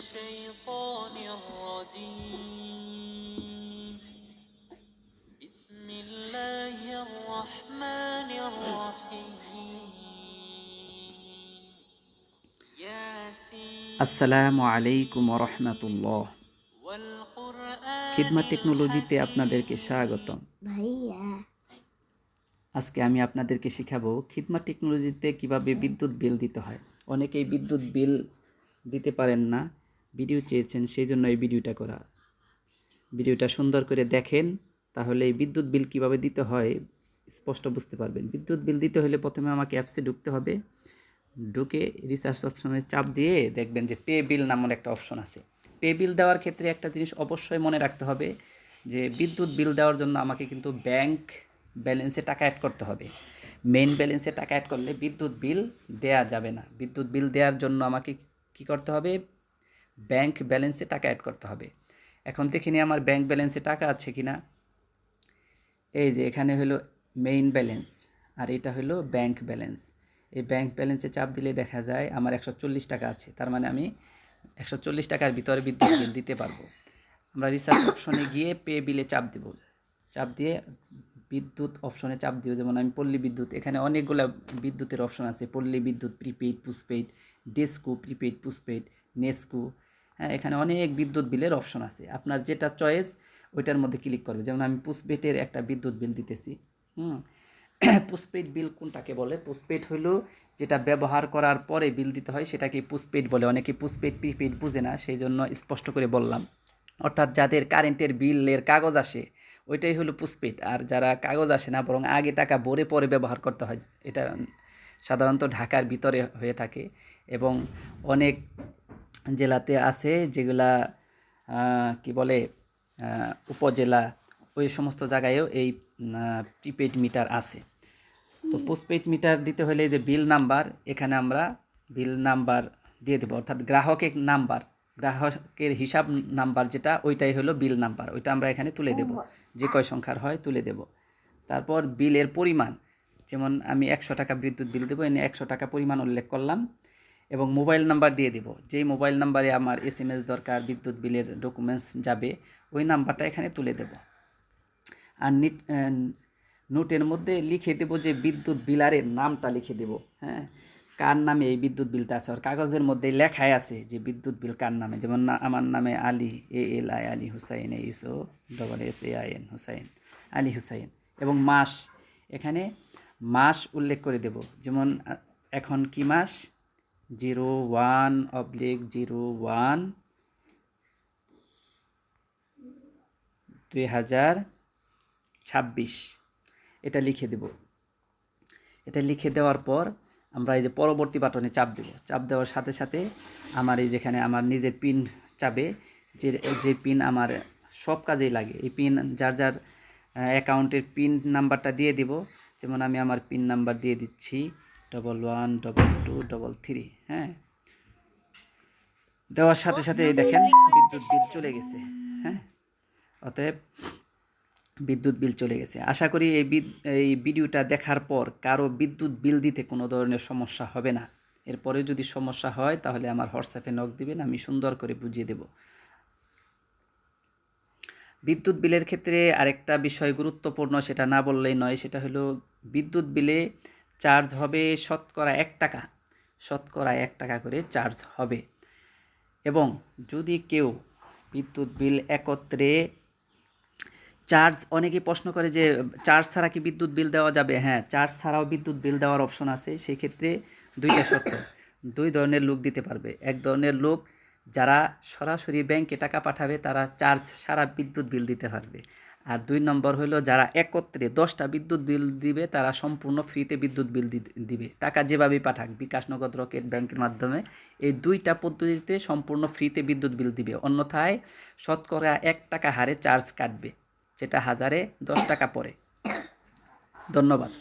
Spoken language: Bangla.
الشيطان الرجيم بسم الله الرحمن الرحيم ياسين আসসালামু আলাইকুম রহমতুল্লাহ। والقرآن খিদমাত টেকনোলজিতে আপনাদেরকে الحكيم স্বাগতম। আজকে আমি আপনাদেরকে শেখাবো খিদমাত টেকনোলজিতে কিভাবে বিদ্যুৎ বিল দিতে হয়। অনেকেই বিদ্যুৎ বিল দিতে পারেন না, ভিডিও চেয়েছেন, সেই জন্য এই ভিডিওটা করা। ভিডিওটা সুন্দর করে দেখেন, তাহলে এই বিদ্যুৎ বিল কিভাবে দিতে হয় স্পষ্ট বুঝতে পারবেন। বিদ্যুৎ বিল দিতে হলে প্রথমে আমাকে অ্যাপসে ঢুকতে হবে। ঢুকে রিসার্চ অপশনে চাপ দিয়ে দেখবেন যে পে বিল নামের একটা অপশন আছে। পে বিল দেওয়ার ক্ষেত্রে একটা জিনিস অবশ্যই মনে রাখতে হবে যে বিদ্যুৎ বিল দেওয়ার জন্য আমাকে কিন্তু ব্যাংক ব্যালেন্সে টাকা অ্যাড করতে হবে। মেইন ব্যালেন্সে টাকা অ্যাড করলে বিদ্যুৎ বিল দেয়া যাবে না। বিদ্যুৎ বিল দেওয়ার জন্য আমাকে কি করতে হবে? ব্যাংক ব্যালেন্সে টাকা অ্যাড করতে হবে। এখন দেখে নিই আমার ব্যাংক ব্যালেন্সে টাকা আছে কিনা। এই যে এখানে হলো মেইন ব্যালেন্স আর এটা হলো ব্যাংক ব্যালেন্স। এই ব্যাংক ব্যালেন্সে চাপ দিলে দেখা যায় আমার 140 টাকা আছে, তার মানে আমি 140 টাকার ভিতরে বিদ্যুৎ বিল দিতে পারবো। আমরা রিসার্চ অপশনে গিয়ে পে বিলে চাপ দেব। চাপ দিয়ে বিদ্যুৎ অপশনে চাপ দিব। যেমন আমি পল্লী বিদ্যুৎ, এখানে অনেকগুলো বিদ্যুতের অপশন আছে। পল্লী বিদ্যুৎ, prepaid, postpaid, DESCO, prepaid, postpaid, NESCO. হ্যাঁ, এখানে অনেক বিদ্যুৎ বিলের অপশন আছে। আপনার যেটা চয়েস ওইটার মধ্যে ক্লিক করবে। যেমন আমি পোস্টপেইডের একটা বিদ্যুৎ বিল দিতেছি। পোস্টপেইড বিল কোনটাকে বলে? পোস্টপেইড হলো যেটা ব্যবহার করার পরে বিল দিতে হয়, সেটাকে পোস্টপেইড বলে। অনেকে পোস্টপেইড প্রিপেইড বুঝে না, সেই জন্য স্পষ্ট করে বললাম। অর্থাৎ যাদের কারেন্টের বিলের কাগজ আসে ওইটাই হলো পোস্টপেইড, আর যারা কাগজ আসে না বরং আগে টাকা ভরে পরে ব্যবহার করতে হয়, এটা সাধারণত ঢাকার ভিতরে হয়ে থাকে এবং অনেক জেলাতে আছে যেগুলা কি বলে উপজেলা, ওই সমস্ত জায়গায়ও এই প্রিপেইড মিটার আছে। তো পোস্টপেইড মিটার দিতে হলে যে বিল নাম্বার, এখানে আমরা বিল নাম্বার দিয়ে দেবো, অর্থাৎ গ্রাহকের নাম্বার, গ্রাহকের হিসাব নাম্বার যেটা, ওইটাই হলো বিল নাম্বার। ওইটা আমরা এখানে তুলে দেব, যে কয় সংখ্যার হয় তুলে দেব। তারপর বিলের পরিমাণ, যেমন আমি 100 টাকা বিদ্যুৎ বিল দেবো, এনে 100 টাকা পরিমাণ উল্লেখ করলাম এবং মোবাইল নাম্বার দিয়ে দেব। যেই মোবাইল নাম্বারে আমার SMS দরকার, বিদ্যুৎ বিলের ডকুমেন্টস যাবে, ওই নাম্বারটা এখানে তুলে দেব। আর নোটের মধ্যে লিখে দেব যে বিদ্যুৎ বিলারের নামটা লিখে দেব। হ্যাঁ, কার নামে এই বিদ্যুৎ বিলটা আছে। আর কাগজের মধ্যে লেখাই আছে যে বিদ্যুৎ বিল কার নামে। যেমন আমার নামে আলী, ALI আলী হুসাইন, SOSSAIN হুসাইন, আলী হুসাইন। এবং মাস, এখানে মাস উল্লেখ করে দেব। যেমন এখন কি মাস? 01/01/2026, এটা লিখে দেব। এটা লিখে দেওয়ার পর আমরা এই যে পরবর্তী বাটনে চাপ দেব। চাপ দেওয়ার সাথে সাথে আমার এই যেখানে আমার নিজের পিন চাবে, যে পিন আমার সব কাজেই লাগে, এই পিন যার যার অ্যাকাউন্টের পিন নাম্বারটা দিয়ে দিব। যেমন আমি আমার পিন নাম্বার দিয়ে দিচ্ছি 112233। হ্যাঁ, দেওয়ার সাথে সাথে দেখেন বিদ্যুৎ বিল চলে গেছে। হ্যাঁ, অতএব বিদ্যুৎ বিল চলে গেছে। আশা করি এই ভিডিওটা দেখার পর কারো বিদ্যুৎ বিল দিতে কোনো ধরনের সমস্যা হবে না। এরপরে যদি সমস্যা হয় তাহলে আমার হোয়াটসঅ্যাপে নক দিবেন, আমি সুন্দর করে বুঝিয়ে দেব। বিদ্যুৎ বিলের ক্ষেত্রে আরেকটা বিষয় গুরুত্বপূর্ণ, সেটা না বললেই নয়, সেটা হলো বিদ্যুৎ বিলে চার্জ হবে শতকরা 1 টাকা। শতকরা 1 টাকা করে চার্জ হবে। এবং যদি কেউ বিদ্যুৎ বিল একত্রে চার্জ, অনেকে প্রশ্ন করে যে চার্জ ছাড়া কি বিদ্যুৎ বিল দেওয়া যাবে? হ্যাঁ, চার্জ ছাড়াও বিদ্যুৎ বিল দেওয়ার অপশন আছে। সেই ক্ষেত্রে দুইটা শর্ত, দুই ধরনের লোক দিতে পারবে। এক ধরনের লোক যারা সরাসরি ব্যাংকে টাকা পাঠাবে, তারা চার্জ ছাড়া বিদ্যুৎ বিল দিতে পারবে। আর 2 নম্বর হলো যারা একত্রে 10টা বিদ্যুৎ বিল দিবে, তারা সম্পূর্ণ ফ্রিতে বিদ্যুৎ বিল দিবে। টাকা যেভাবেই পাঠাক, বিকাশ, নগদ, রকেট ব্যাংকের মাধ্যমে, এই 2টা পদ্ধতিতে সম্পূর্ণ ফ্রিতে বিদ্যুৎ বিল দিবে। অন্যথায় শতকরা 1 টাকা হারে চার্জ কাটবে, যেটা 1000-এ 10 টাকা পড়ে। ধন্যবাদ।